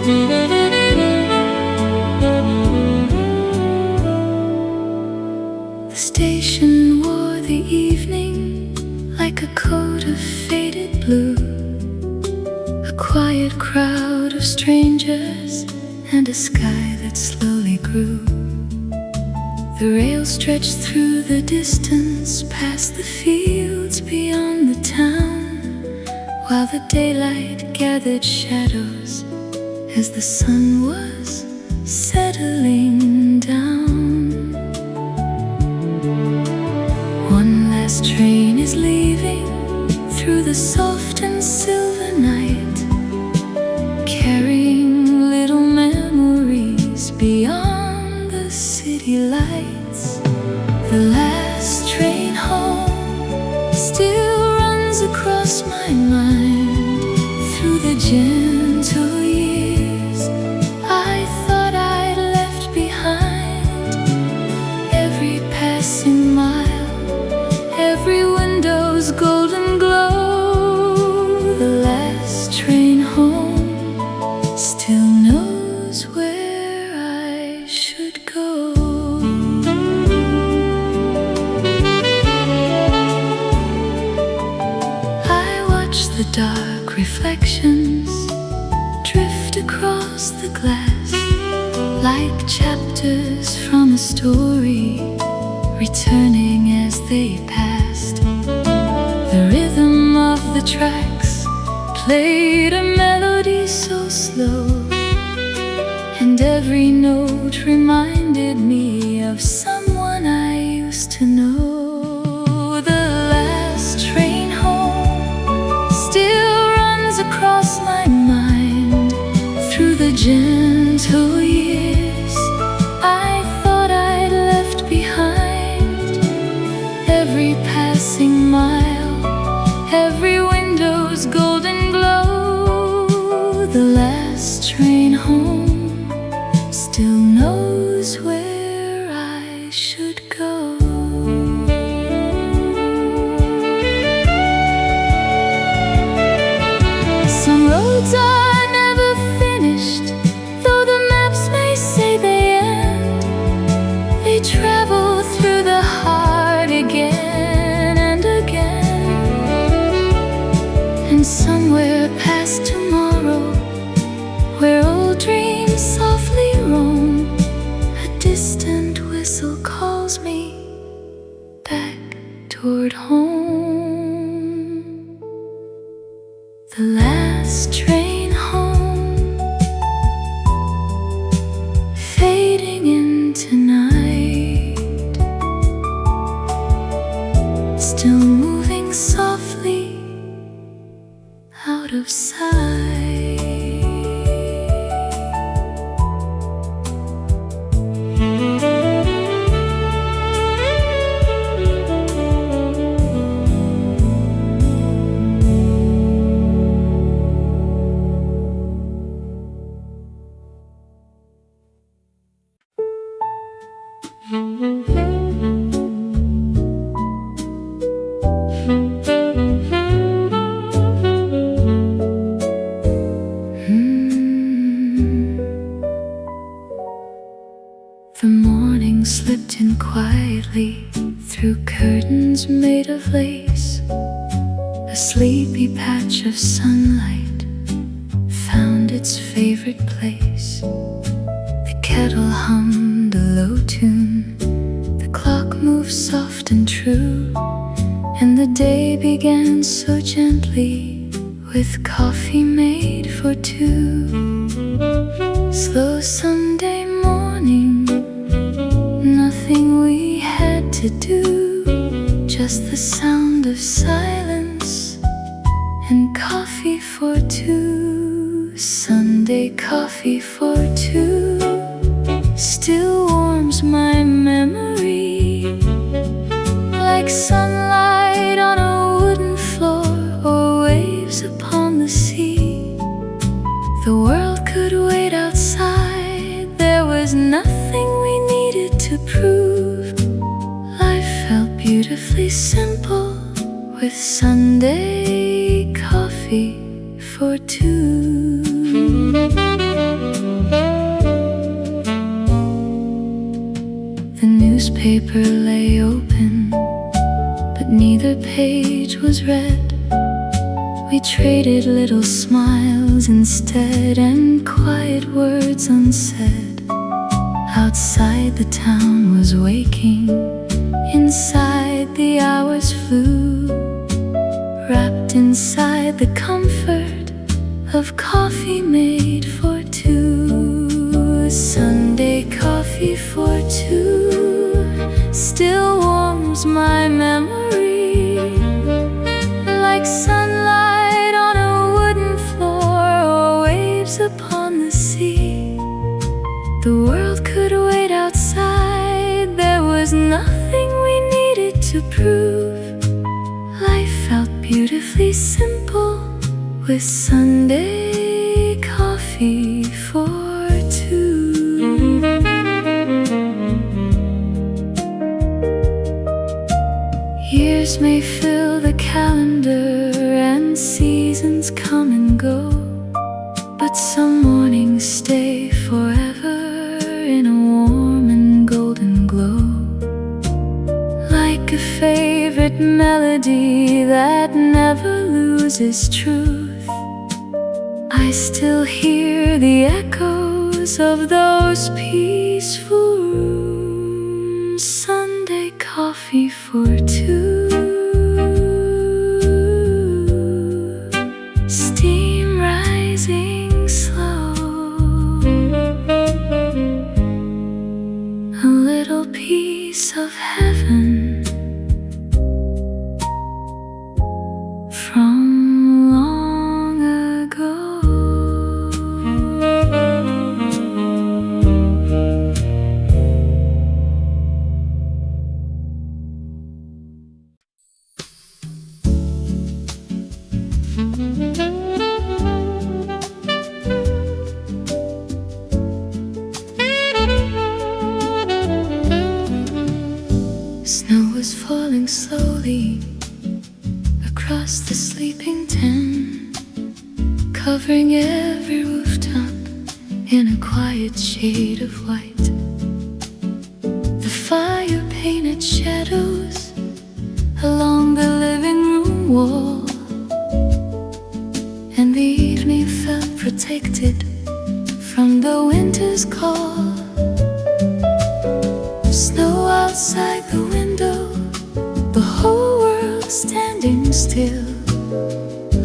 The station wore the evening like a coat of faded blue. A quiet crowd of strangers and a sky that slowly grew. The rail stretched through the distance, past the fields beyond the town, while the daylight gathered shadows as the sun was settling down. One last train is leaving through the soft and silver night, carrying little memories beyond the city lights. The last train home still runs across my mind. Through the gentle years I thought I'd left behind, every passing mile, every window's golden glow. The last train home still knows where I should go. I watch the dark reflections drift across the glass, like chapters from a story, returning as they passed. The rhythm of the tracks played a melody so slow, and every note reminded me of someone I used to know. The last train home still runs across my mind. Through the gentle years I thought I'd left behind, every passing mile, every window's golden glow. The last train home still knows where I should go. Some roads are never finished, though the maps may say they end. They travel through the heart again and again. And somewhere past tomorrow, where old dreams softly roam, a distant whistle calls me back toward home. The last train home, fading into night, still moving softly out of sight. The morning slipped in quietly through curtains made of lace. A sleepy patch of sunlight found its favorite place. The kettle hummed a low tune, the clock moved soft and true, and the day began so gently with coffee made for two. Slow Sunday morning, nothing we had to do, just the sound of silence and coffee for two. Sunday coffee for two still warms my memory, like sunlight on a wooden floor or waves upon the sea. The world could wait outside, there was nothing we needed to prove. Life felt beautifully simple with Sunday coffee for two. newspaper lay open, but neither page was read. We traded little smiles instead and quiet words unsaid. Outside the town was waking, inside the hours flew, wrapped inside the comfort of coffee made for two. Sunday coffee for two still warms my memory, like sunlight on a wooden floor or waves upon the sea. The world could wait outside, there was nothing we needed to prove. Life felt beautifully simple with Sunday coffee for two. Years may fill the calendar and seasons come and go, but some mornings stay forever in a warm and golden glow. Like a favorite melody that never loses truth, I still hear the echoes of those peaceful rooms. Sunday coffee for two, steam rising slow, a little piece of heaven from long ago. Snow was falling slowly across the sleeping town, covering every rooftop in a quiet shade of white. The fire painted shadows along the living room wall, and the evening felt protected from the winter's call. Snow outside the window, the whole world standing still,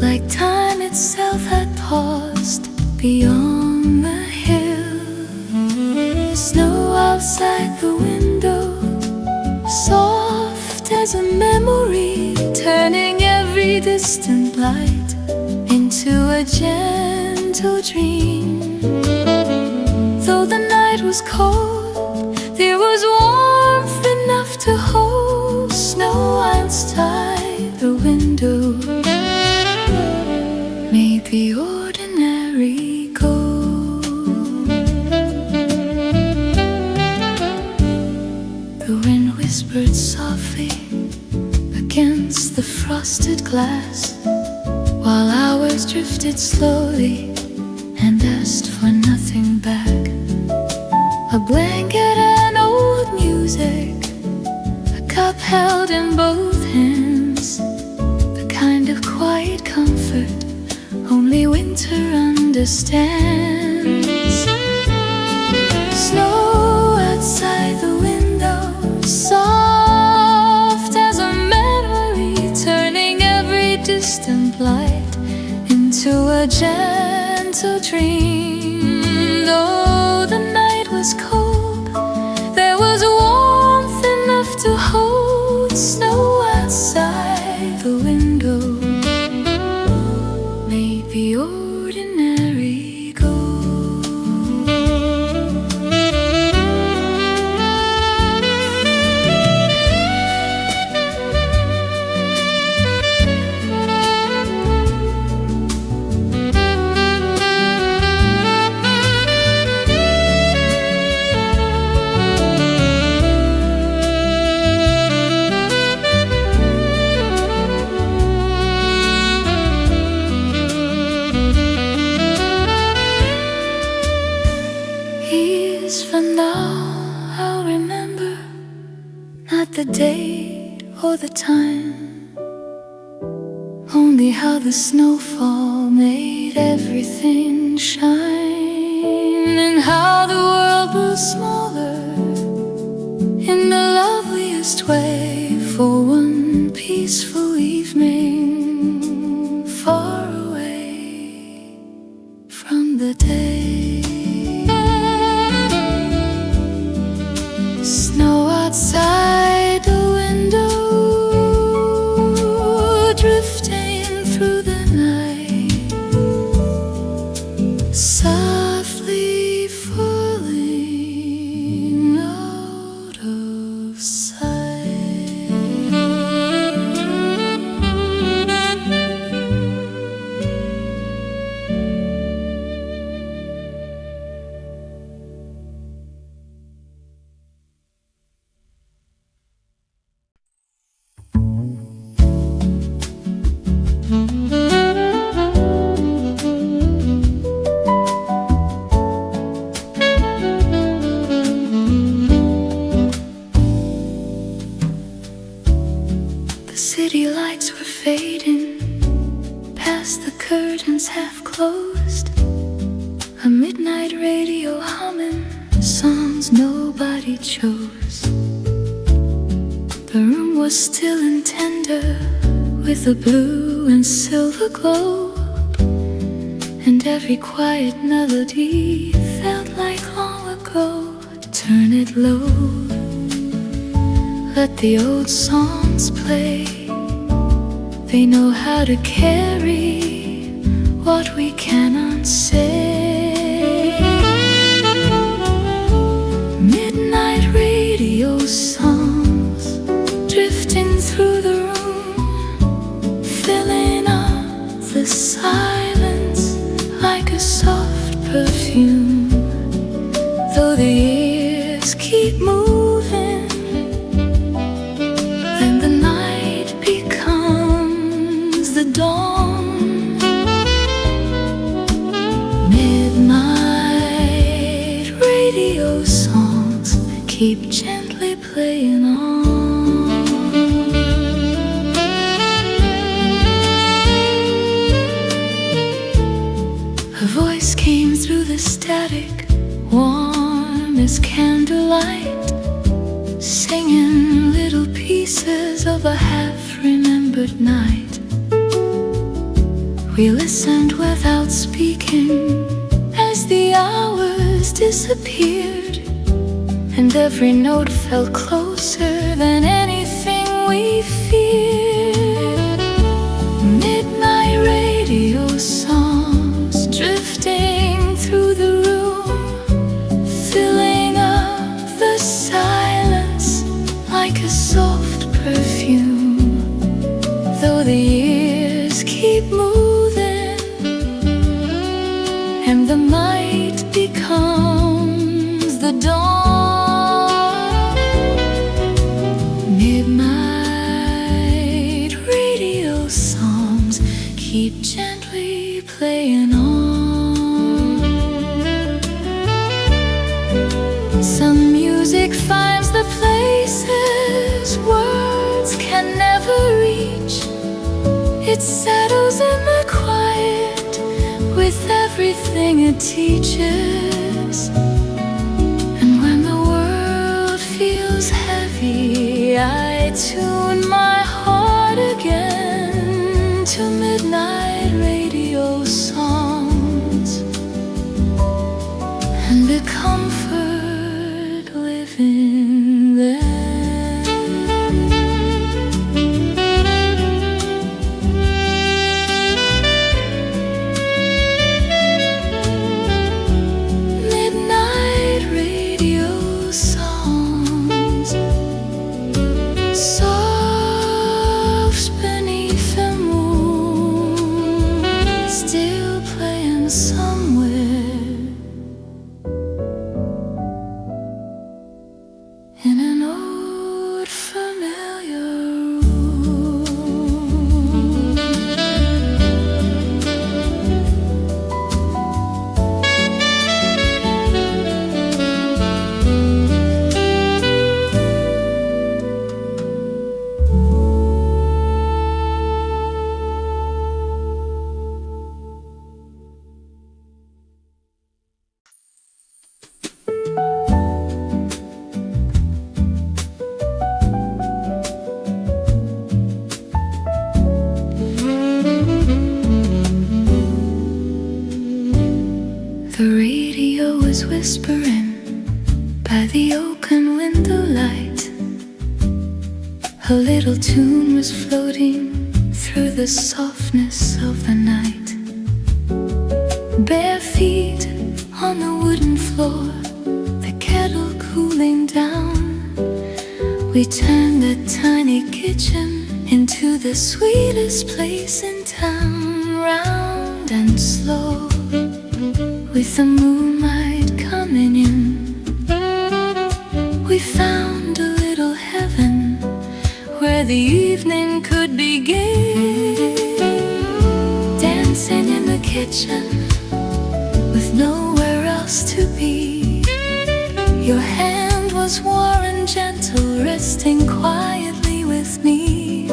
like time itself had paused beyond the hill. Snow outside the window, soft as a memory, turning every distant light into a gentle dream. Though the night was cold, there was warmth enough to hold. Snow outside the window made the ordinary go. The wind whispered softly against the frosted glass, while hours drifted slowly and asked for nothing back. A blanket and old music, a cup held in both hands, the kind of quiet comfort only winter understands. Snow outside the window, soft as a memory, turning every distant light into a gentle dream. Though the night was cold, there was warmth enough to hold. Snow outside the window made the ordinary go. Years from now, I'll remember the date or the time, only how the snowfall made everything shine, and how the world grew smaller in the loveliest way for one peaceful evening far away from the day. Snow outside the window, drifting through the night, softly falling out of sight. The city lights were fading past the curtains half closed, a midnight radio humming songs nobody chose. The room was still and tender with a blue and silver glow, and every quiet melody felt like long ago. Turn it low, let the old songs play. They know how to carry what we cannot say. Midnight radio songs drifting through the room, filling up the silence like a soft perfume. Though the years keep moving, then the night becomes the dawn. Midnight radio songs keep gently playing on. A voice came through the static, warm as candlelight, singing little pieces of a half-remembered night. We listened without speaking as the hours disappeared, and every note felt closer than anything we feared. Midnight radio songs drifting through the room, filling up the silence like a soft perfume. Though the years keep moving and the night becomes the dawn, midnight radio songs keep gently playing on. Some music finds the places words can never reach. It settles in the quiet with everything it teaches. And when the world feels heavy, I tune my heart again to midnight radio songs, and the comfort living there. Midnight radio songs, soft beneath the moon, still playing somewhere radio was whispering by the open window light. A little tune was floating through the softness of the night. Bare feet on the wooden floor, the kettle cooling down. We turned the tiny kitchen into the sweetest place in town. Round and slow, with the moonlight coming in, we found a little heaven where the evening could begin. Dancing in the kitchen with nowhere else to be. Your hand was warm and gentle, resting quietly with me.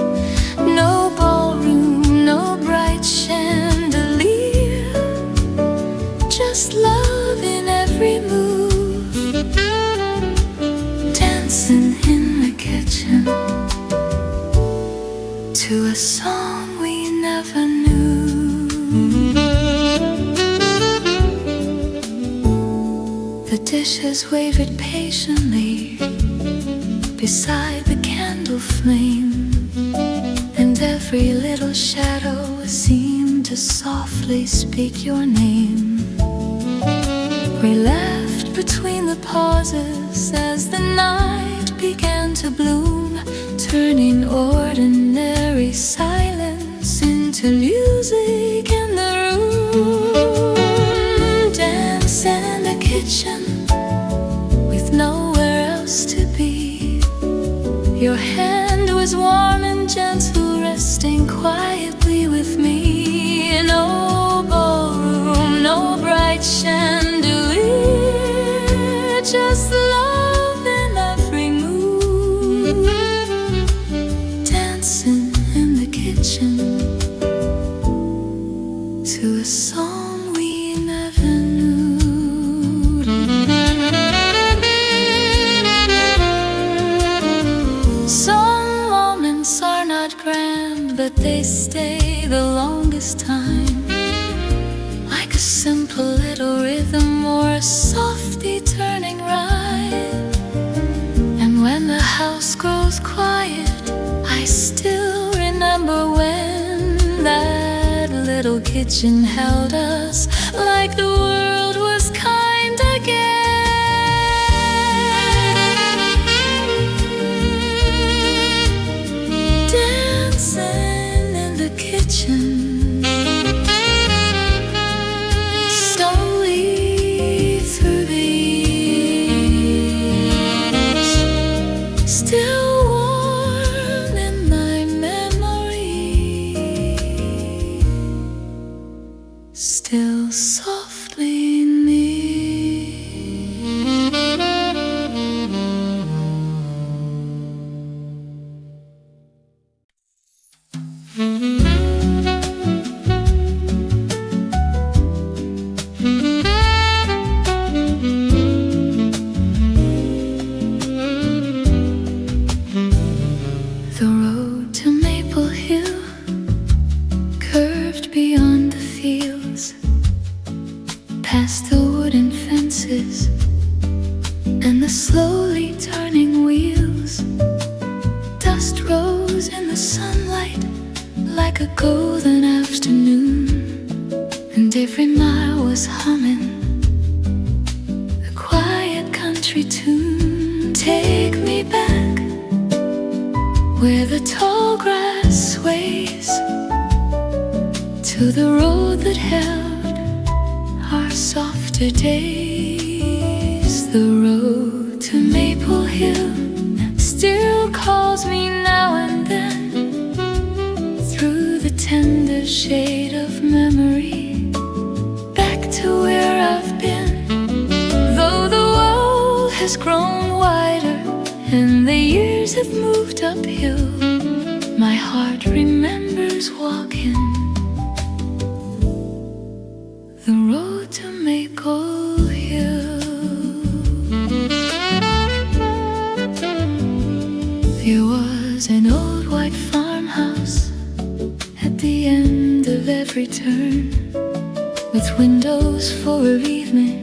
No ballroom, no bright chandelier, just love in every move. Dancing in the kitchen to a song we never knew. The dishes wavered patiently beside the candle flame, and every little shadow seemed to softly speak your name. We laughed between the pauses as the night began to bloom, turning ordinary silence into music in the room. Dance in the kitchen with nowhere else to be. Your hand was warm and gentle, resting quietly with me. No ballroom, no bright chandelier, just love in every move. Dancing in the kitchen to a song we never knew. Some moments are not grand, but they stay the longest time, like a simple little rhythm or a softly turning rhyme. And when the house grows quiet, I still remember when that little kitchen held us like the world was kind again. Dancing in the kitchen, slowly through the years, still warm in my memory, still softly near. The road to Maple Hill curved beyond the fields, past the wooden fences and the slowly turning wheels. Dust rose in the sunlight like a golden afternoon, and every mile was humming a quiet country tune. Take me back where the tall grass sways, to the road that held our softer days. The road to Maple Hill still calls me now and then, through the tender shade of memory, back to where I've been. Though the world has grown wider and the years have moved uphill, my heart remembers walking the road to Maple Hill. There was an old white farmhouse at the end of every turn, with windows full of evening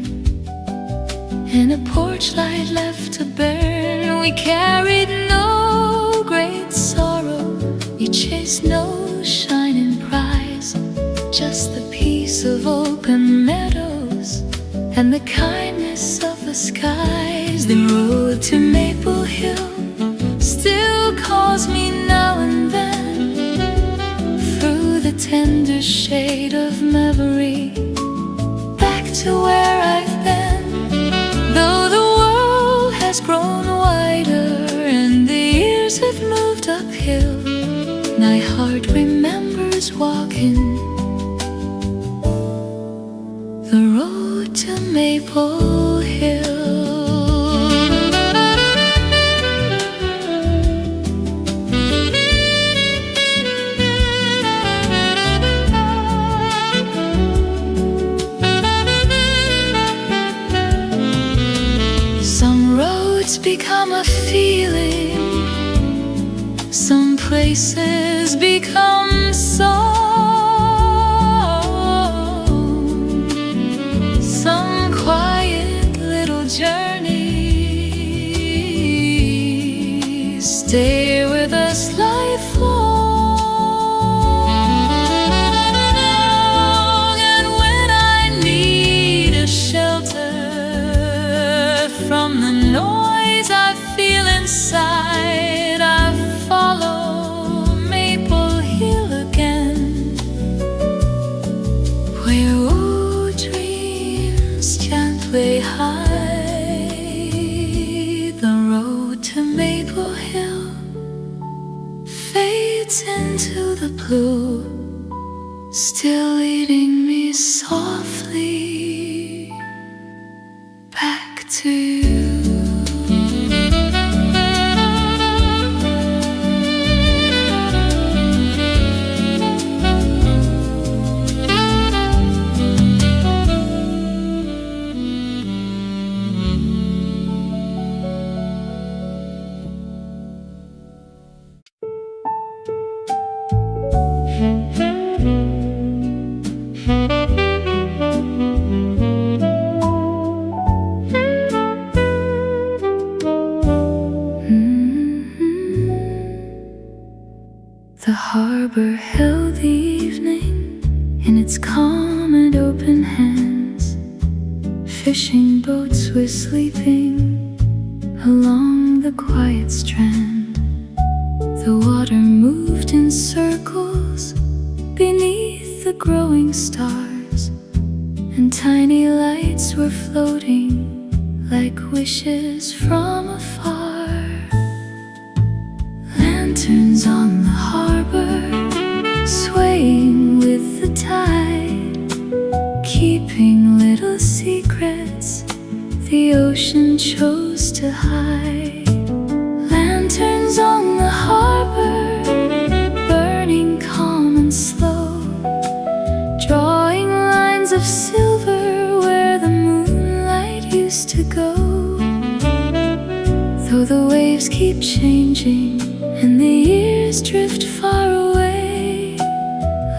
and a porch light left to burn. We carried no great sorrow, we chased no shining prize, just the peace of open meadows and the kindness of the skies. The road to Maple Hill still calls me now and then, through the tender shade of memory, back to where I've been. Though the world has grown wider and the years have moved uphill, my heart remembers walking the road to Maple Hill. Some roads become a feeling, some places become song, some quiet little journeys stay with us lifelong. And when I need a shelter from the noise I feel inside, I follow Maple Hill again, where old dreams gently hide. The road to Maple Hill fades into the blue, still leading me softly back to you. The harbor held the evening in its calm and open hands. Fishing boats were sleeping along the quiet strand. The water moved in circles beneath the growing stars, and tiny lights were floating like wishes from afar. Lanterns on the harbor, swaying with the tide, keeping little secrets the ocean chose to hide. Lanterns on the harbor, burning calm and slow, drawing lines of silver where the moonlight used to go. Though the waves keep changing and the years drift far away,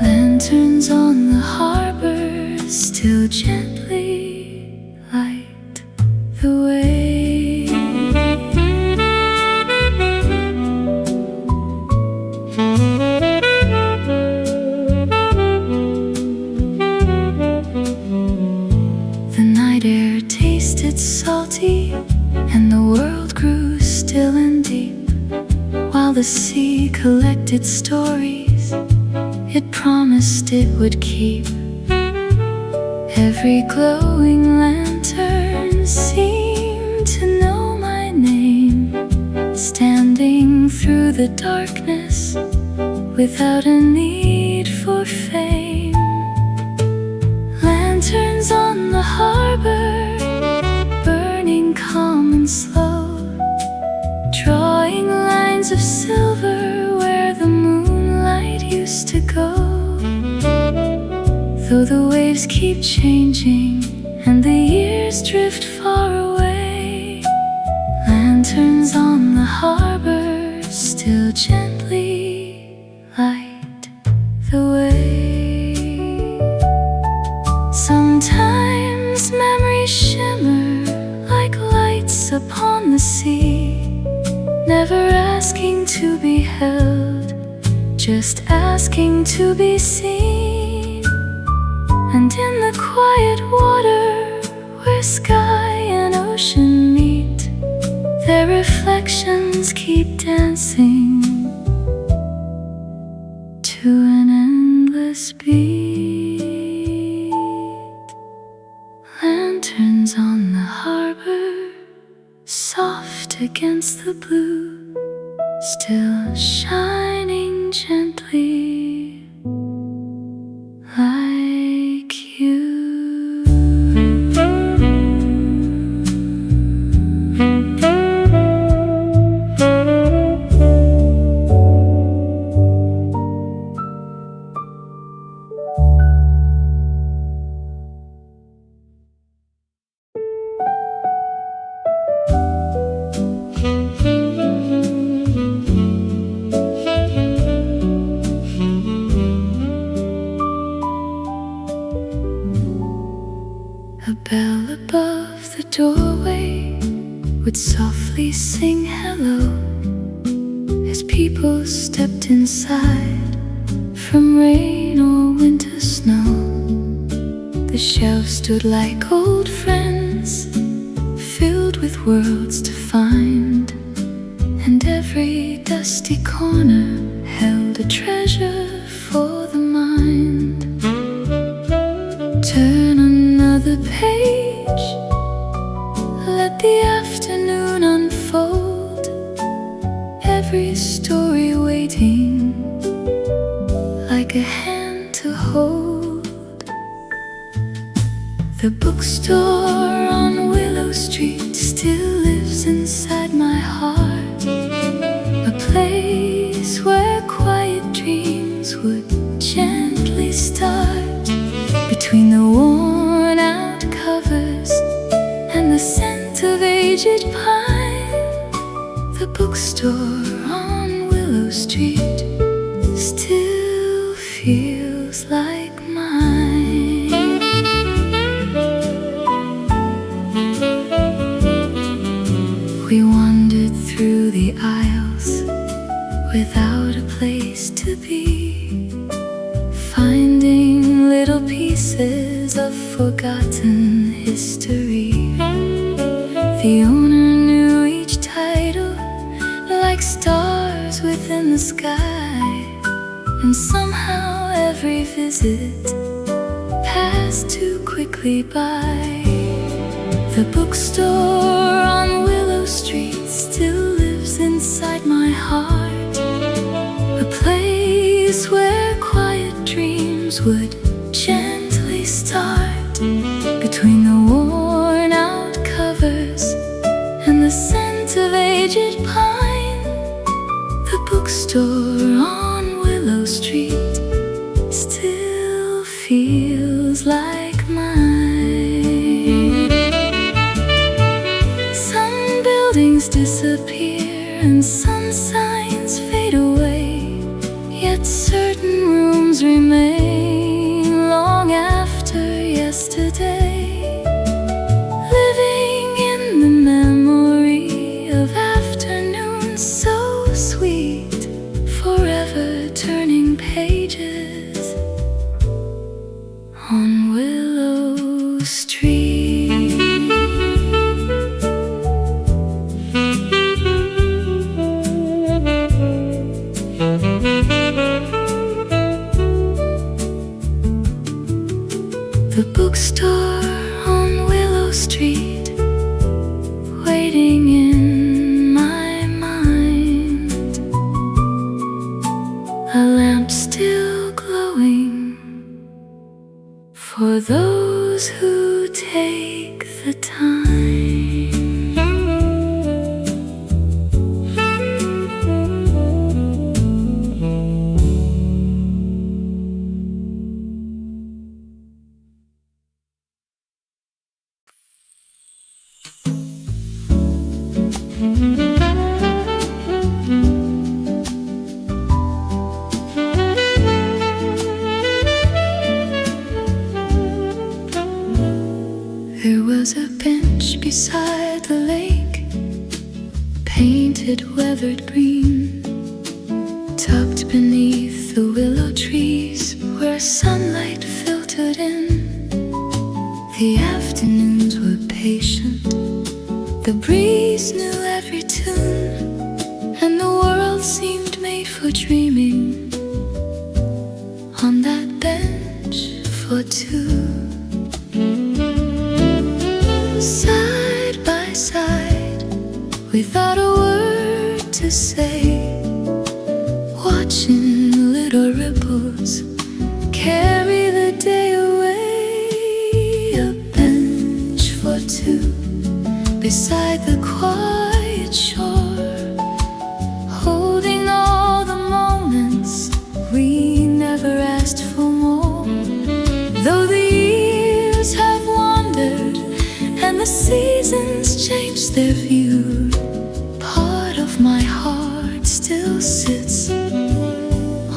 lanterns on the harbor still gently light the way. The night air tasted salty and the world grew still and deep, while the sea collected stories it promised it would keep. Every glowing lantern seemed to know my name, standing through the darkness without a need for fame. Lanterns on the harbor, burning calm and slow, drawing lines of silver where the moonlight used to go. Though the waves keep changing and the years drift far away, lanterns on the harbor still gently light the way. Sometimes memories shimmer like never asking to be held, just asking to be seen. And in the quiet water where sky and ocean meet, their reflections keep dancing to an endless beat. Lanterns on the harbor, soft against the blue, still shining gently like you. A bell above the doorway would softly sing hello as people stepped inside from rain or winter snow. The shelves stood like old friends, filled with worlds to find, and every dusty corner held a treasure for the mind. Turn another page, let the afternoon unfold, every story waiting like a hand to hold. The bookstore on Willow Street still lives inside my heart, a place where quiet dreams would gently start. Between the worn out covers and the scent of aged pine, the bookstore on Willow Street still feels like mine. We wandered through the aisles without a place to be, finding little pieces of forgotten history. The owner knew each title like stars within the sky, and somehow every visit passed too quickly by. The bookstore on Willow Street still lives inside my heart, a place where quiet dreams would gently start. Between the worn out covers and the scent of aged pine, the bookstore on Willow Street still feels like mine. Some buildings disappear and some signs fade away, yet certain rooms remain long after yesterday, living in the memory of afternoons so sweet, forever turning pages on Willow Street. The bookstore on Willow Street, waiting in my mind, a lamp still glowing for those who take the time. There was a bench beside the lake, painted weathered green, tucked beneath the willow trees where sunlight filtered in. The afternoons were patient, the breeze knew every tune, and the world seemed made for dreaming on that bench for two. Side by side, without a word to say, watching little ripples carry the day away. A bench for two beside the quiet shore, holding all the moments we never asked for more. Though the years have wandered and the seasons changed their view, part of my heart still sits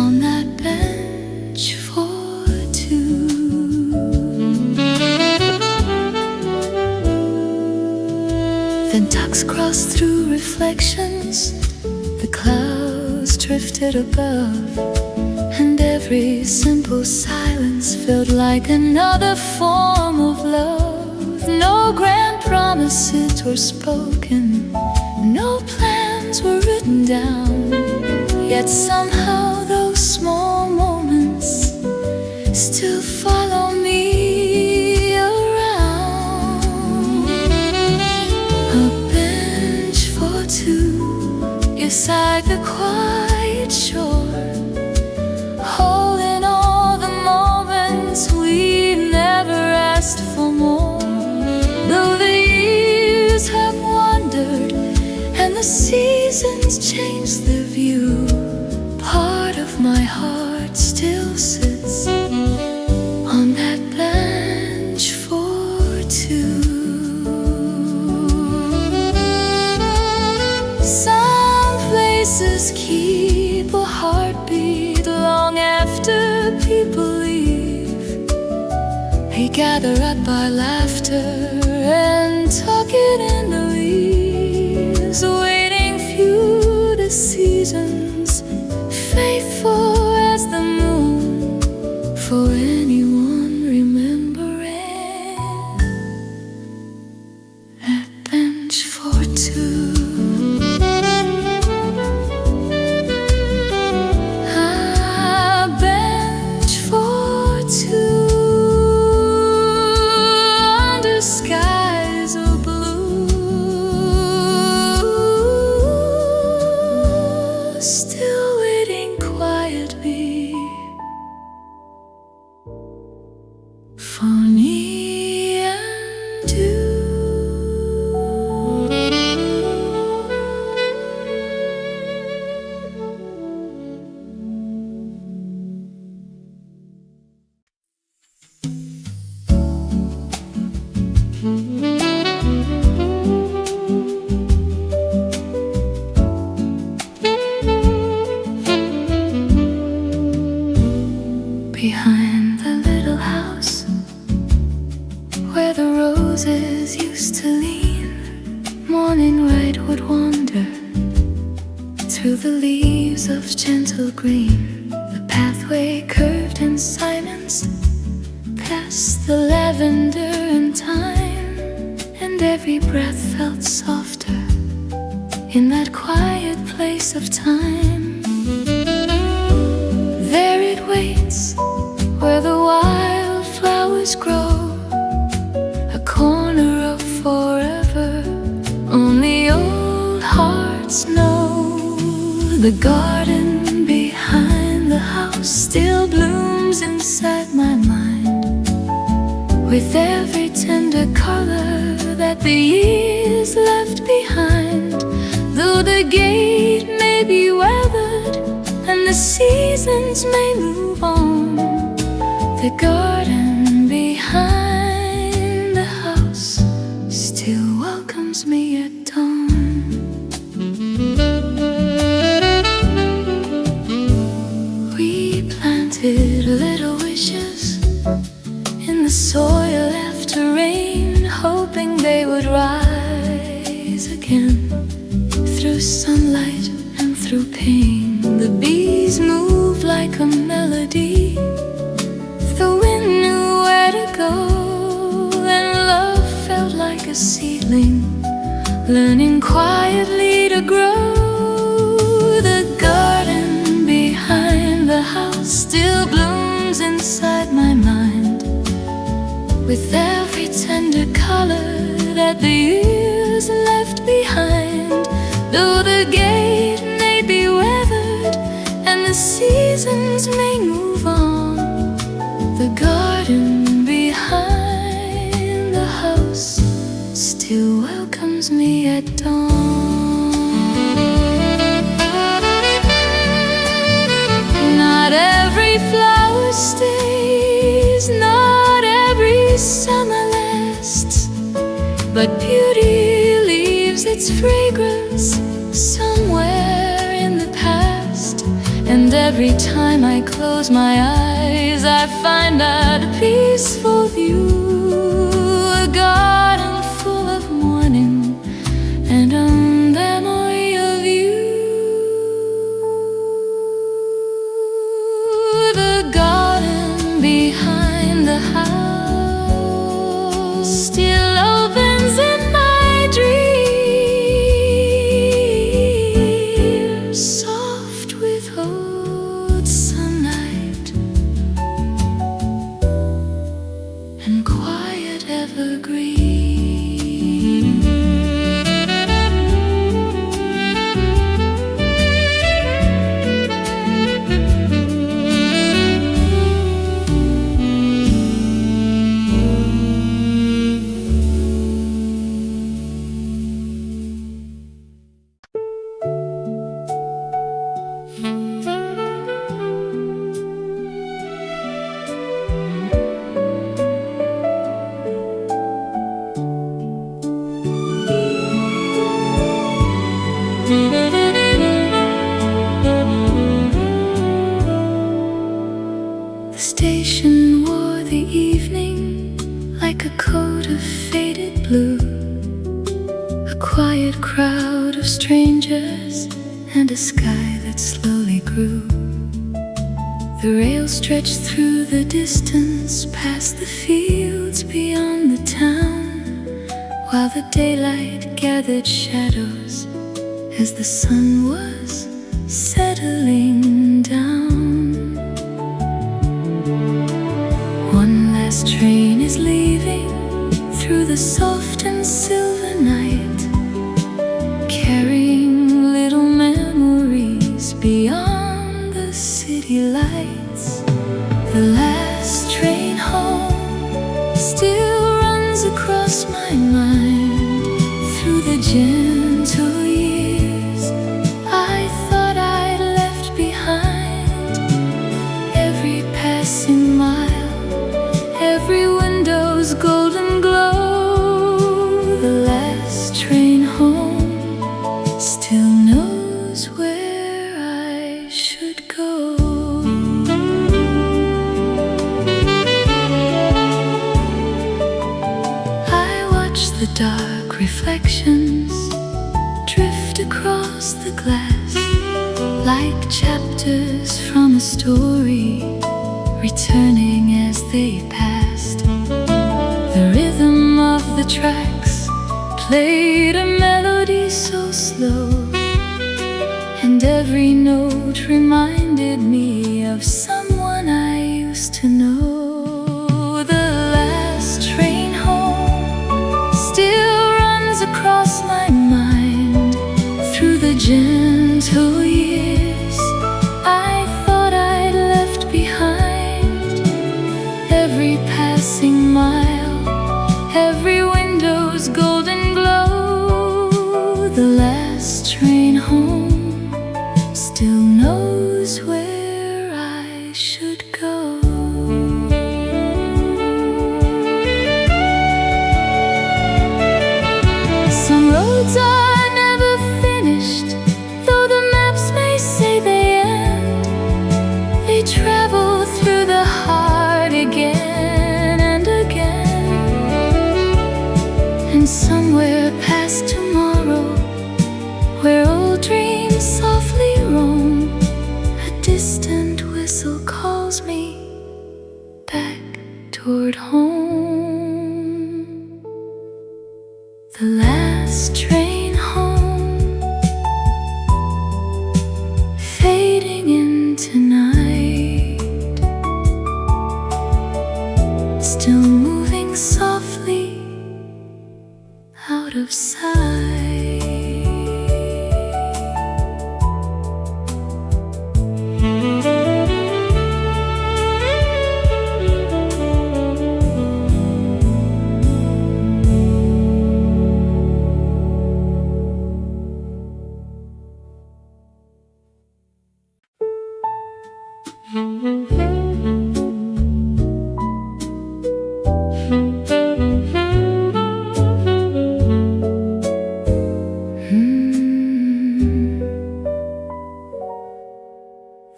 on that bench for two. Then ducks crossed through reflections, the clouds drifted above, and every simple silence felt like another form of love. No grand promises were spoken, no plans were written down, yet somehow those small moments still follow me around. A bench for two beside the quiet shore, holding all the moments we never asked for more. Though the years have wandered and the seasons changed their view, part of my heart still sits on that bench for two. Some places keep a heartbeat long after people leave. We gather up our laughter and tuck it in the leaves, waiting few the seasons, faithful as the moon, for anyone remembering that bench for two. A bench for two. Skies of blue, still waiting quietly for me and you. Behind the little house where the roses used to lean, morning light would wander through the leaves of gentle green. The pathway curved in silence past the lavender and thyme, and every breath felt softer in that quiet place of time. There it waits where the wildflowers grow, a corner of forever only old hearts know. The garden behind the house still blooms inside my mind, with every tender color that the years left behind. Though the gate may be weathered and the seasons may move on, the garden behind the house still welcomes me at dawn. We planted little wishes in the soil after rain, hoping they would rise again through through sunlight and through pain. The bees move like a melody. The wind knew where to go, and love felt like a seedling, learning quietly to grow. The garden behind the house still blooms inside my mind, with every tender color that the years left behind. Though the gate may be weathered and the seasons may move on, the garden behind the house still welcomes me at dawn. Not every flower stays, not every summer lasts, but beauty leaves its fragrance somewhere in the past. And every time I close my eyes, I find out a peaceful view, a garden full of morning and a memory of you. The garden behind the house still opens in my dreams, soft with old sunlight and quiet evergreen. The station wore the evening like a coat of faded blue, a quiet crowd of strangers and a sky that slowly grew. The rails stretched through the distance, past the fields beyond the town, while the daylight gathered shadows as the sun was settling down. One last train is leaving through the soft and silver night, carrying little memories beyond the city lights. The last train home still runs across my mind through the gentle years I thought I'd left behind. Every passing mile, every window's golden glow. The last train home still knows where I should go. I watch the dark reflections drift across the glass, like chapters from a story, returning as they passed. The rhythm of the tracks played a melody so slow, and every note reminded me of someone I used to know. The last train home still runs across my mind through the gentle years I thought I'd left behind. Every passing mile, every window's golden glow. The last train home still knows where I should go. Some roads are never finished, though the maps may say they end. They travel through the heart again and again. And somewhere past tomorrow, where old last train home, fading into night, still moving softly out of sight.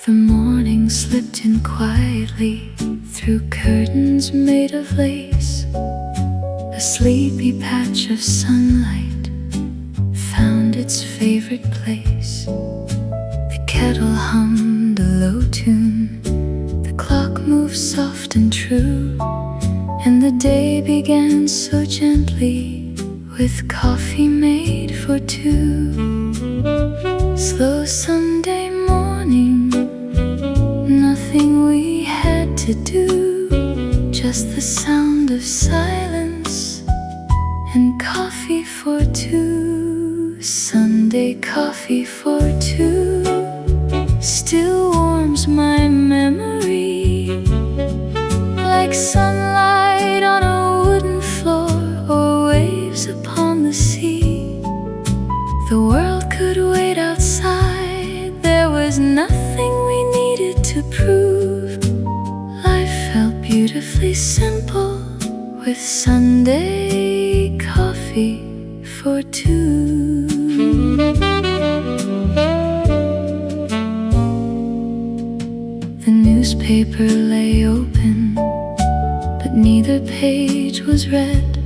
The morning slipped in quietly through curtains made of lace. A sleepy patch of sunlight found its favorite place. The kettle hummed a low tune, the clock moved soft and true, and the day began so gently with coffee made for two. Slow Sunday morning, nothing we had to do, just the sound of silence and coffee for two. Sunday coffee for two still warms my memory, like sunlight on a wooden floor or waves upon the sea. The world could wait outside, there was nothing we needed to prove. Life felt beautifully simple with Sunday coffee for two. The newspaper lay open, but neither page was read.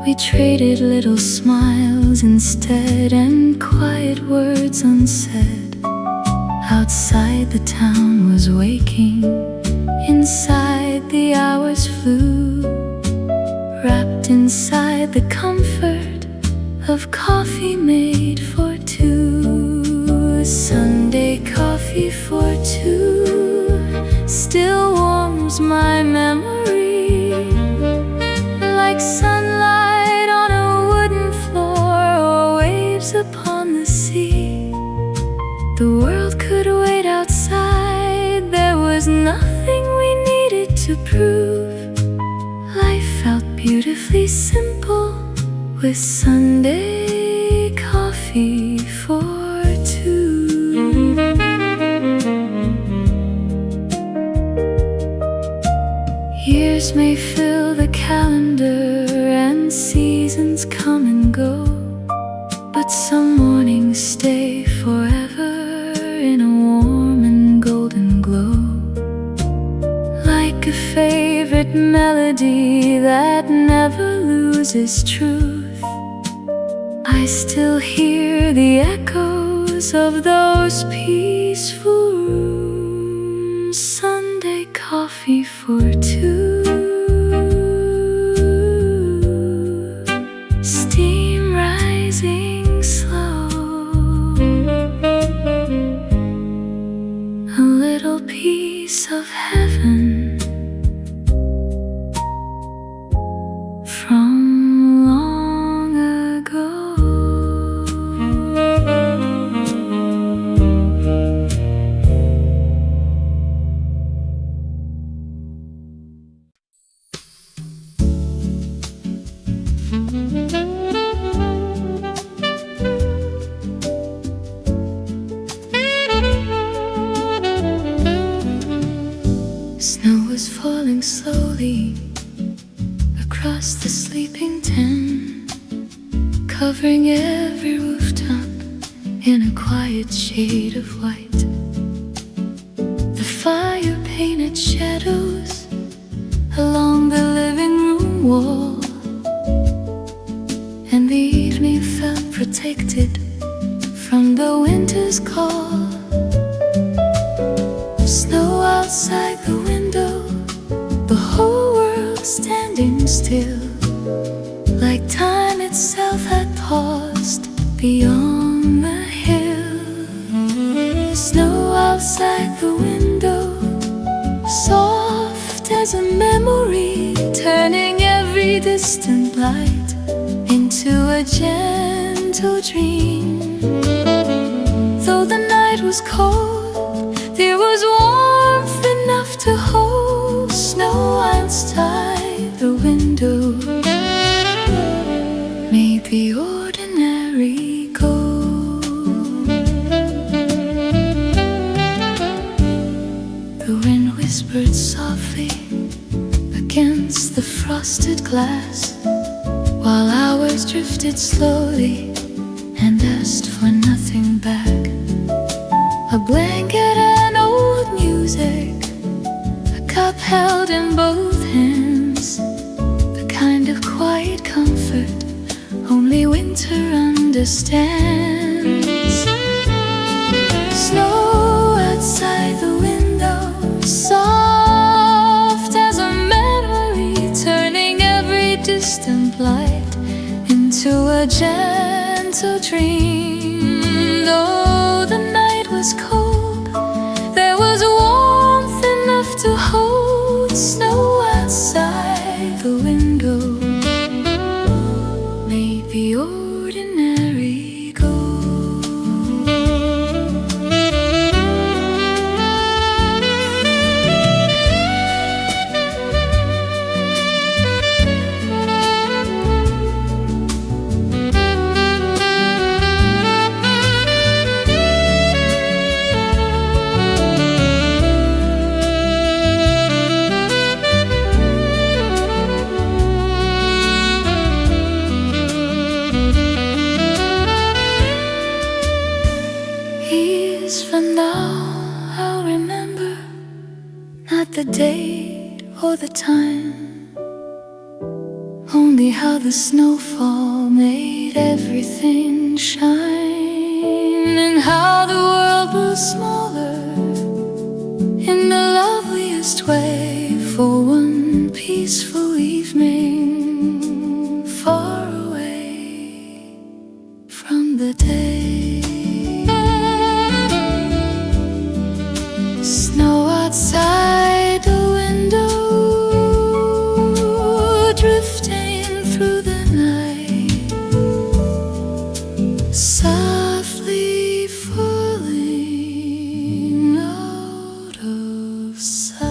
We traded little smiles instead and quiet words unsaid. Outside the town was waking, inside the hours flew, wrapped inside the comfort of coffee made for two. Sunday coffee for two still warms my memory, like sunlight on a wooden floor or waves upon the sea. The world could wait outside, there was nothing we needed to prove. Life felt beautifully simple with Sunday coffee for two. Years may fill the calendar and seasons come and go, but some mornings stay forever in a warm and golden glow, like a favorite melody that never loses truth. I still hear the echoes of those peaceful rooms. Sunday coffee for two, steam rising slow, a little piece of heaven from long ago. Snow was falling slowly across the sleeping town, covering every rooftop in a quiet shade of white. The fire painted shadows along the living room wall, and the evening felt protected from the winter's call. Snow outside the window, the whole world standing still, like time itself had paused beyond the hill. Snow outside the window, soft as a memory, turning every distant light into a gentle dream. Though the night was cold, there was warmth enough to hold. Snow outside the window made the ordinary go. The wind whispered softly against the frosted glass, while hours drifted slowly and asked for nothing back. A blanket and old music, a cup held in both hands, the kind of quiet comfort only winter understands. Snow outside the window, soft as a memory, turning every distant light into a gentle dream. Though the night was cold, there was warmth enough to hold. Snow outside the window made the ordinary go. Years from now, I'll remember not the date or the time, only how the snowfall made everything shine, and how the world grew smaller in the loveliest way for one peaceful evening, far away from the day. Snow outside the window, drifting through the night, softly falling out of sight.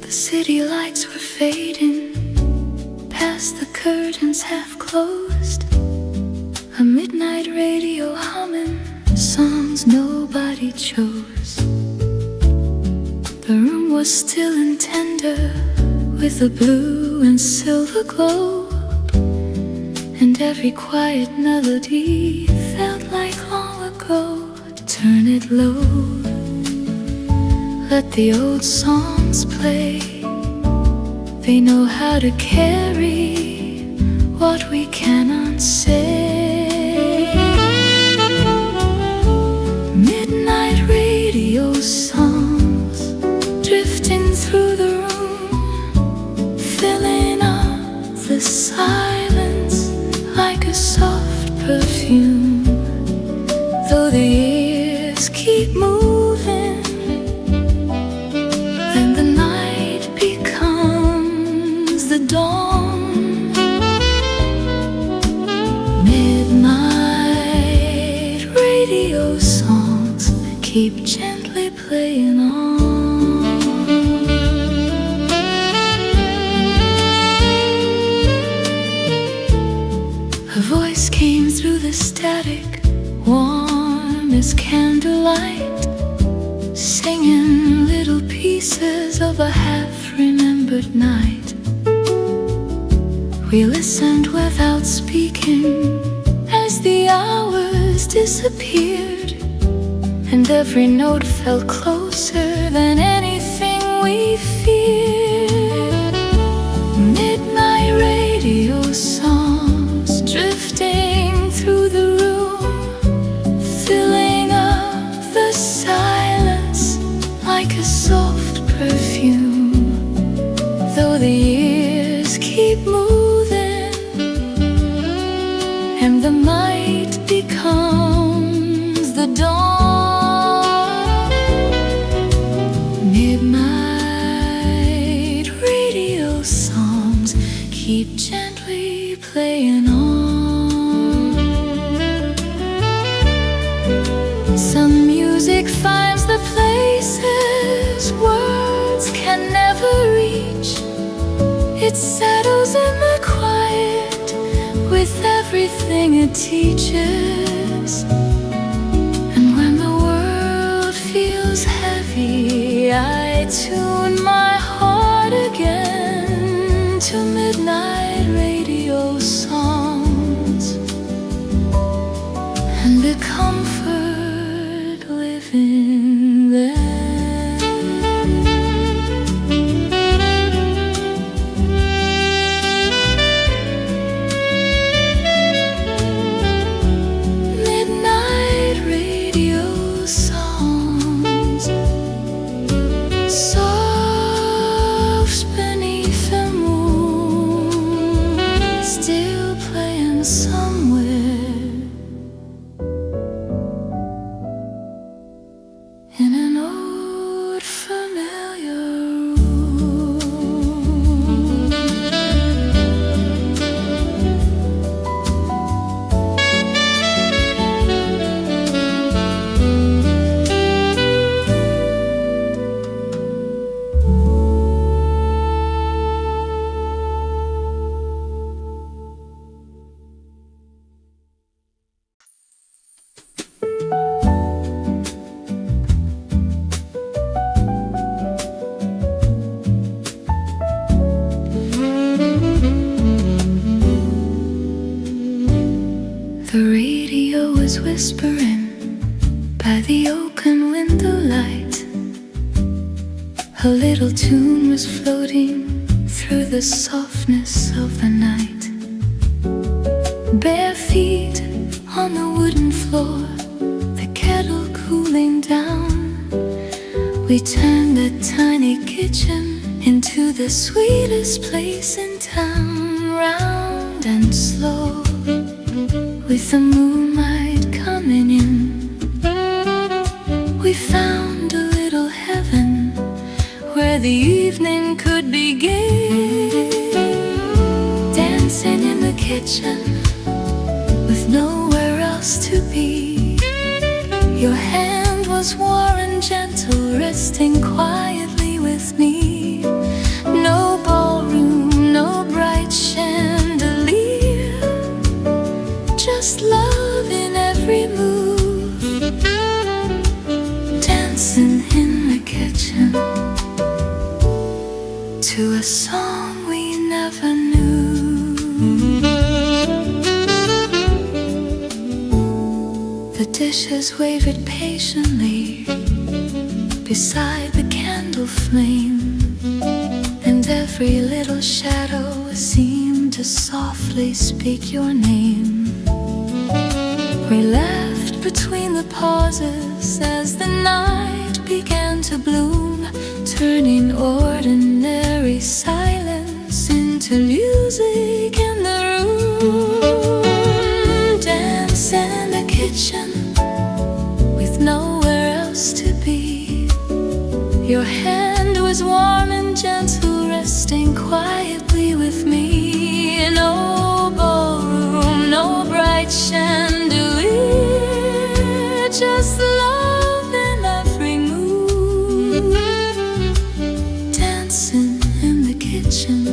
The city lights were fading, past the curtains half closed, a midnight radio humming songs nobody chose. The room was still and tender, with a blue and silver glow, and every quiet melody felt like long ago. Turn it low, let the old songs play. They know how to carry what we cannot say. Midnight radio songs drifting through the room, filling up the silence like a soft perfume. Though the years keep moving, then the night becomes the dawn. Midnight radio songs keep gently playing on. A voice came through the static, warm as candlelight, singing little pieces of a half-remembered night. We listened without speaking as the hours disappeared, and every note felt closer than anything we feared. Midnight radio songs drifting through the room, filling up the silence like a soft perfume. Though the years keep moving and the night becomes the dawn, midnight radio songs keep gently playing on. Some music finds the places words can never reach. It settles in the quiet with everything it teaches. And when the world feels heavy, I tune my heart again to midnight radio songs, and the comfort living there. Whispering by the open window light, a little tune was floating through the softness of the night. Bare feet on the wooden floor, the kettle cooling down. We turned the tiny kitchen into the sweetest place in town. Round and slow, with the moonlight coming in, we found a little heaven where the evening could begin. Dancing in the kitchen with nowhere else to be. Your hand was warm and gentle, resting quietly with me. No ballroom, no bright chandelier, just love in every move. Dancing in the kitchen to a song we never knew. The dishes wavered patiently beside the candle flame, and every little shadow seemed to softly speak your name. We laughed between the pauses as the night began to bloom, turning ordinary silence into music in the room. Dance in the kitchen with nowhere else to be. Your hand was warm and gentle, resting quietly with me. No ballroom, no bright chandelier, just love in every move. Dancing in the kitchen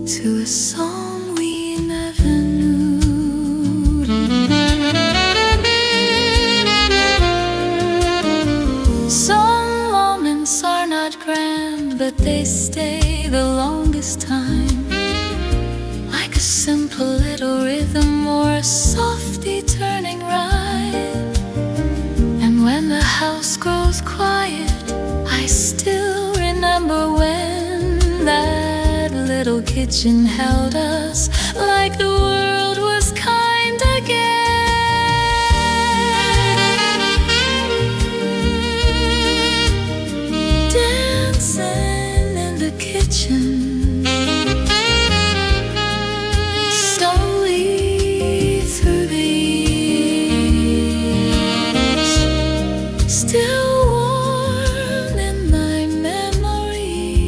to a song we never knew. Some moments are not grand, but they stay the longest time. simple little rhythm or a softly turning rhyme. And when the house grows quiet, I still remember when that little kitchen held us like the world was kind again. Dancing in the kitchen, slowly through the years, still warm in my memory,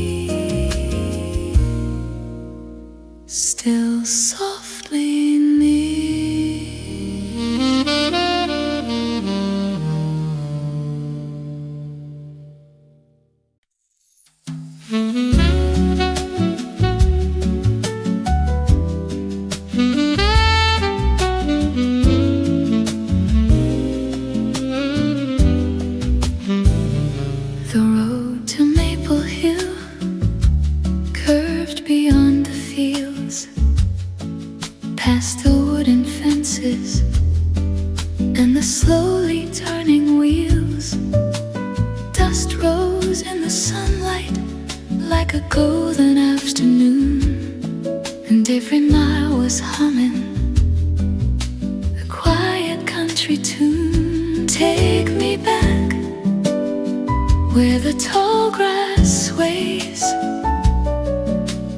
still softly near. The road to Maple Hill curved beyond the fields, past the wooden fences and the slowly turning wheels. Dust rose in the sunlight like a golden afternoon, and every mile was humming a quiet country tune. Take me back where the tall grass sways,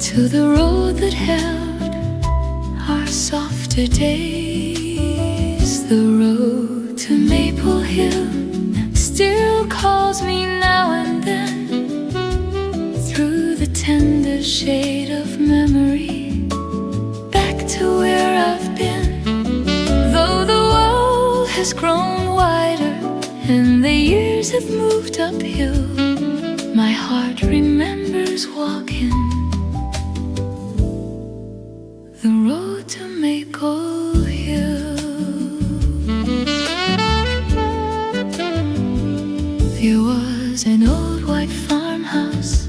to the road that held our softer days. The road to Maple Hill still calls me now and then, through the tender shade of memory, back to where I've been. Though the world has grown wider and the years have moved uphill, my heart remembers walking the road to Maple Hill. There was an old white farmhouse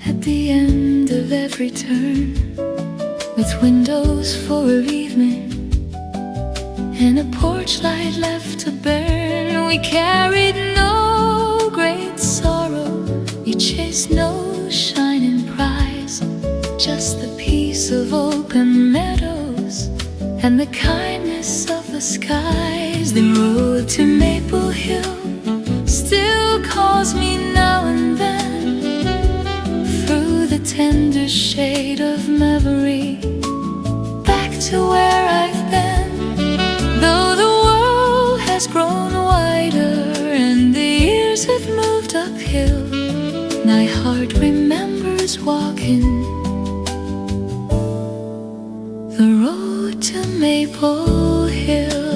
at the end of every turn, with windows full of evening and a porch light left to burn. We carried no great sorrow, we chased no shining prize, just the peace of open meadows and the kindness of the skies. The road to Maple Hill still calls me now and then, through the tender shade of memory, back to where I've been. Though the world has grown wider and the years have moved uphill, my heart remembers walking the road to Maple Hill.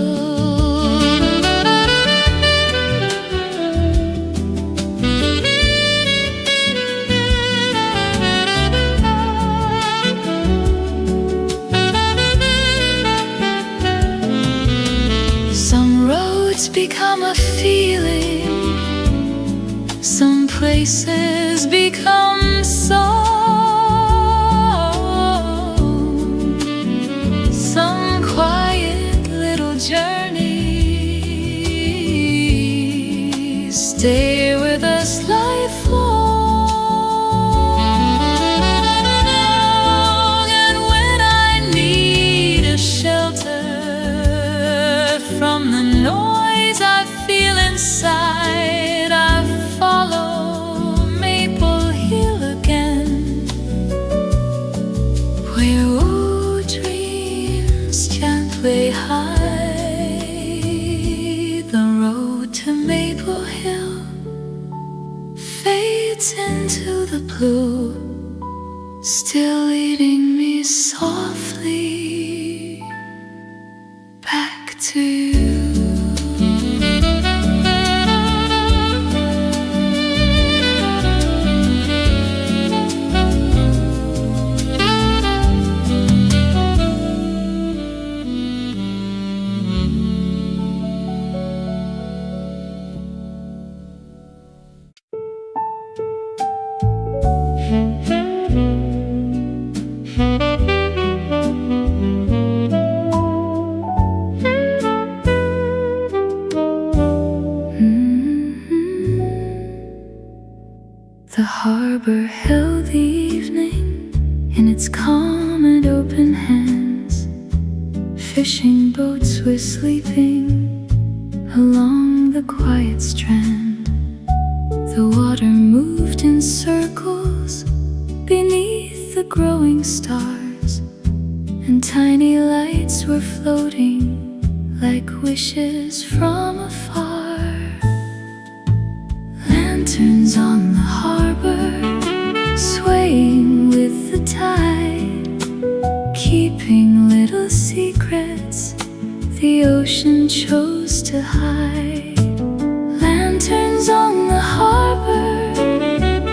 Some roads become a feeling, some places become song, some quiet little journeys stay with us lifelong. And when I need a shelter from the noise I feel inside, I follow Maple Hill again, where old dreams gently hide. The road to Maple Hill fades into the blue, still leading me softly back to you. harbor held the evening in its calm and open hands. Fishing boats were sleeping along the quiet strand. The water moved in circles beneath the growing stars, and tiny lights were floating like wishes from afar. Lanterns on the harbor, swaying with the tide, keeping little secrets the ocean chose to hide. Lanterns on the harbor,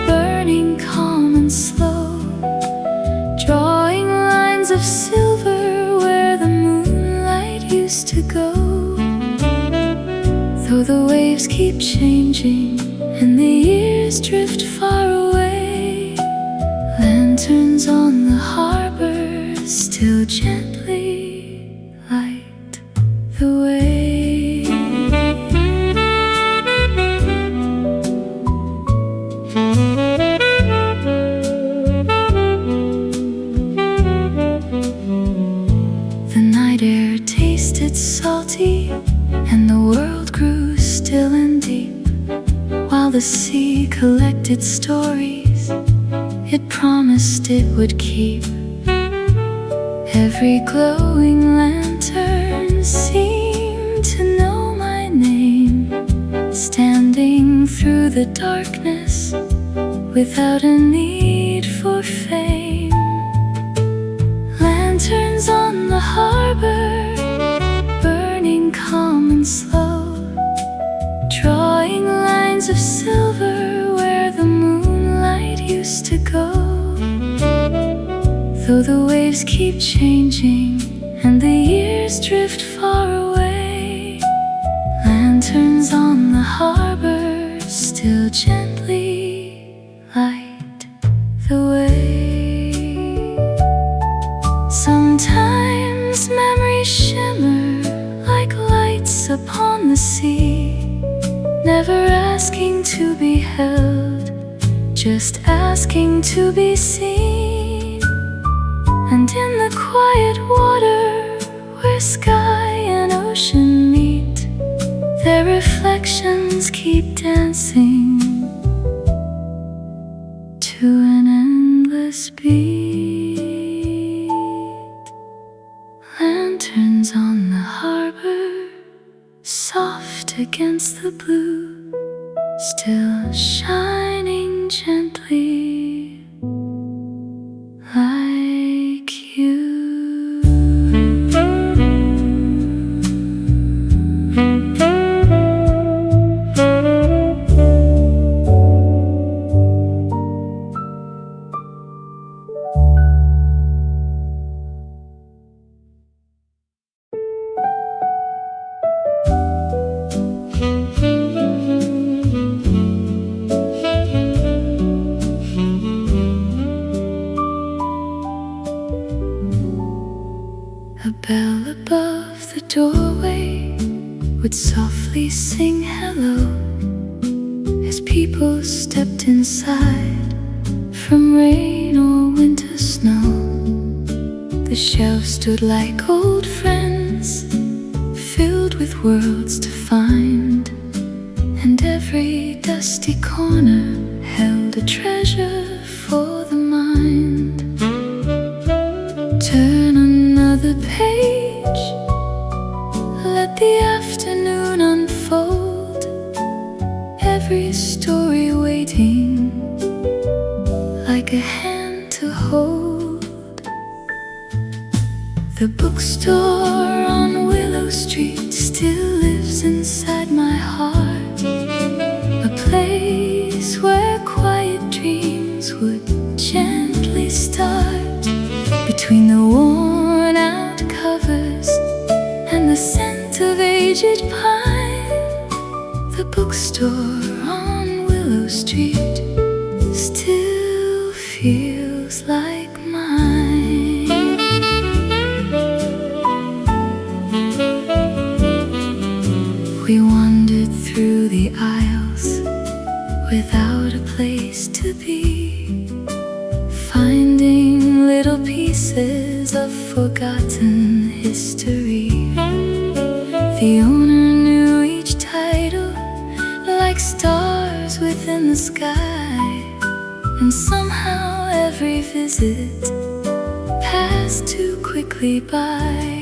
burning calm and slow, drawing lines of silver where the moonlight used to go. Though the waves keep changing and the years drift far away, lanterns on the harbor still gently light the way. The night air tasted salty and the world grew still and deep, while the sea collected stories it promised it would keep. Every glowing lantern seemed to know my name, standing through the darkness without a need for fame. Lanterns on the harbor, burning calm and slow, drawing lines of silver where the moonlight used to go. Though the waves keep changing and the years drift far away, lanterns on the harbor still gently light the way. Sometimes memories shimmer like lights upon the sea, never asking to be held, just asking to be seen. And in the quiet water where sky and ocean meet, their reflections keep dancing to an endless beat. Lanterns on the harbor, soft against the blue, still shining gently like you. A bell above the doorway would softly sing hello as people stepped inside from rain or winter snow. The shelves stood like old friends, filled with worlds to find, and every dusty corner held a treasure for the mind. Turn another page, let the afternoon unfold, every story waiting like a hand to hold. The bookstore on Willow Street still lives inside my heart, a place where quiet dreams would gently start. Between the worn out covers and the scent of aged pine, the bookstore on Willow Street still feels like mine. We wandered through the aisles without a place to be, quickly by.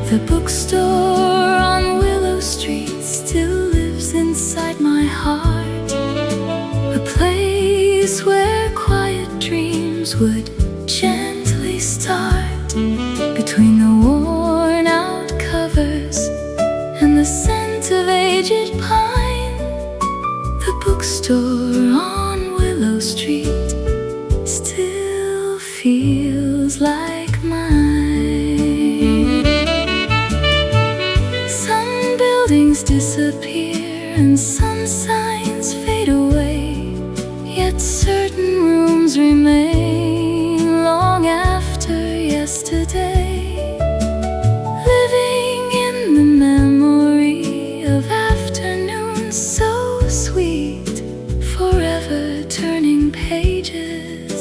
The bookstore on Willow Street still lives inside my heart, a place where quiet dreams would gently start. Between the worn out covers and the scent of aged pine, the bookstore on Willow Street still feels like mine. Some buildings disappear and some signs fade away, yet certain rooms remain long after yesterday, living in the memory of afternoons so sweet, forever turning pages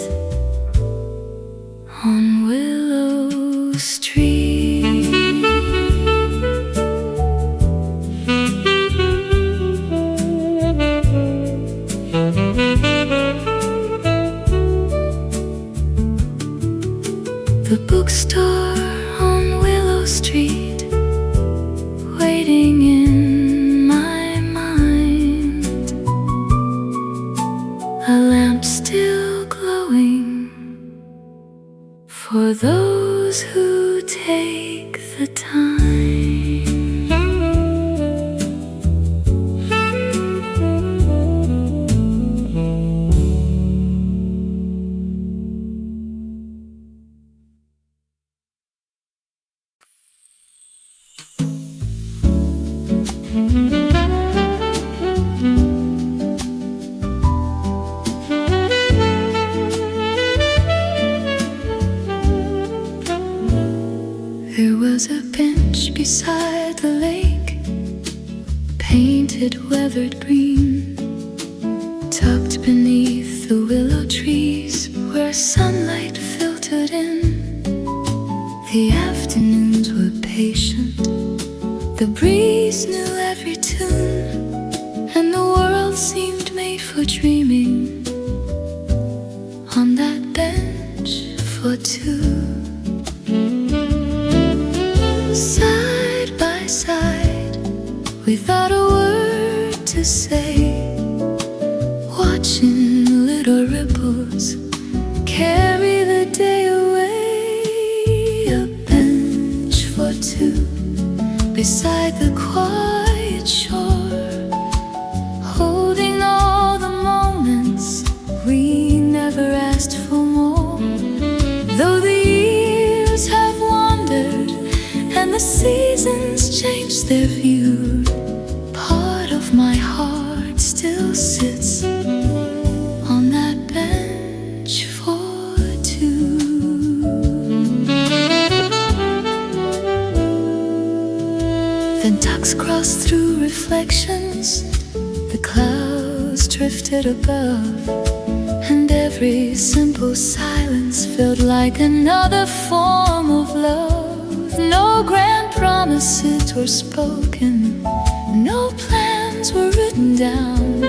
on Willow Street. The bookstore on Willow Street, waiting in my mind, a lamp still glowing for those who take the time. There was a bench beside the lake, painted weathered green, tucked beneath the willow trees where sunlight filtered in. The afternoons were patient, the breeze knew every tune, and the world seemed made for dreaming on that bench for two. Side by side, without a word to say, watching little ripples carry the day away. A bench for two beside the quiet shore, holding all the moments we never asked for more. Though the years have wandered and the seasons change their view, part of my heart still sits on that bench for two. Then tucks crossed through reflections, the clouds drifted above, and every simple silence felt like another form of love. No grand promises were spoken, no plans were written down,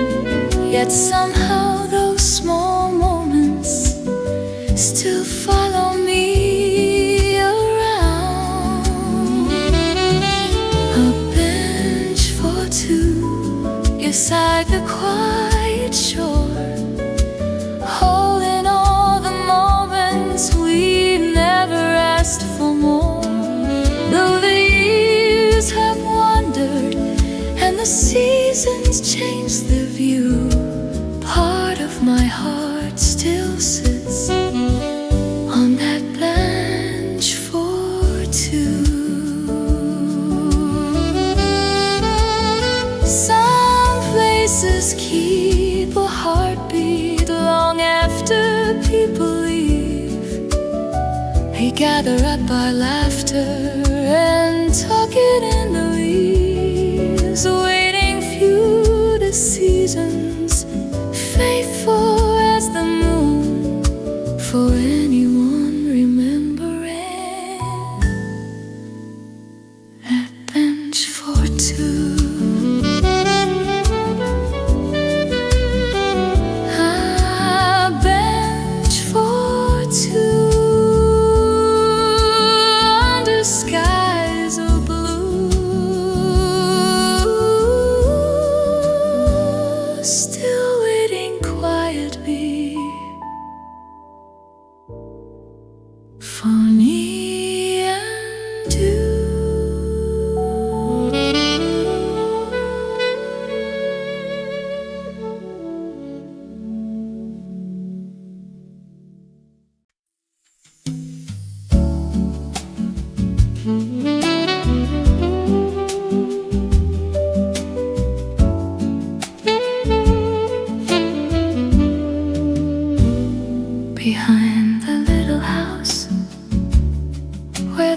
yet somehow those small moments still follow me around. A bench for two beside the quiet shore, holding all the moments we never asked for more. Though the years have wandered and the seasons change their view, part of my heart still sits on that bench for two. Some places keep a heartbeat long after people leave. We gather up our laughter and tuck it in the leaves, waiting few the seasons, faithful as the moon, for anyone remembering that bench for two. A bench for two.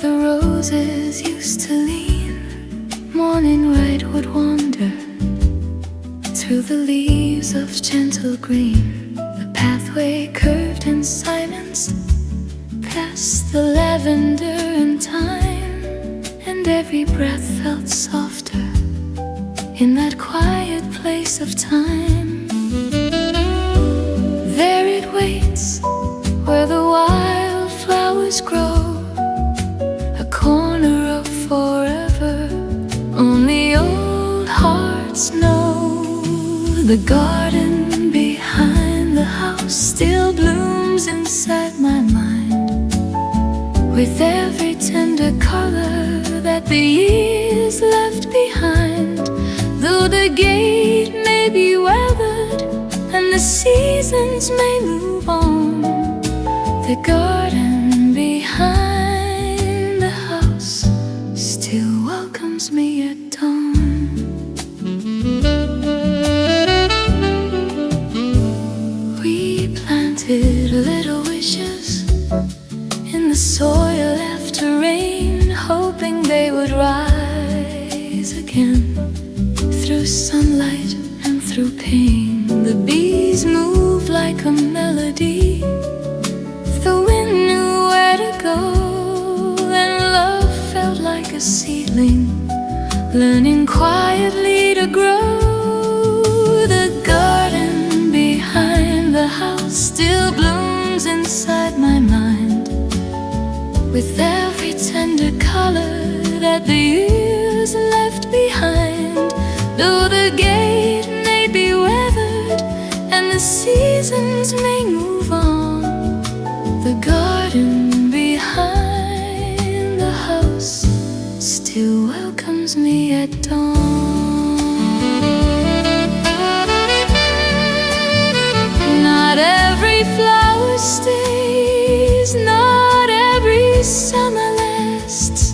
the roses used to lean, morning light would wander through the leaves of gentle green. The pathway curved in silence past the lavender and thyme, and every breath felt softer in that quiet place of time. There it waits where the wildflowers grow, a corner of forever only old hearts know. The garden behind the house still blooms inside my mind, with every tender color that the years left behind. Though the gate may be weathered and the seasons may move on, the garden behind the house still welcomes me at dawn. We planted little wishes in the soil after rain, hoping they would rise again through sunlight and through pain. The bees moved like a melody, the wind knew where to go, and love felt like a seedling learning quietly to grow. The garden behind the house still blooms inside my mind, with every tender color that the years left behind. Though the gate may be weathered and the seasons may move on, the garden behind the house still welcomes me at dawn. Not every flower stays, not every summer lasts,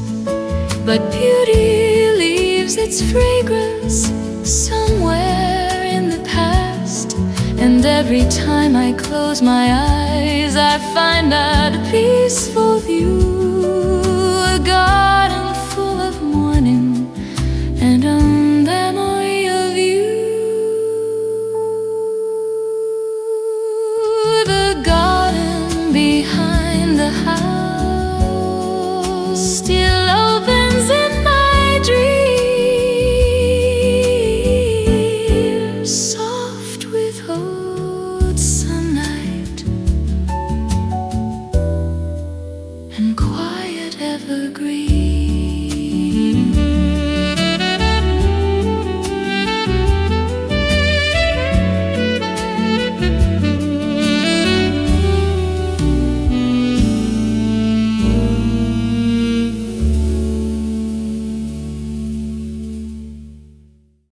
but beauty leaves its fragrance somewhere in the past. And every time I close my eyes, I find out a peaceful view, a garden full of morning and a memory of you. The garden behind the house still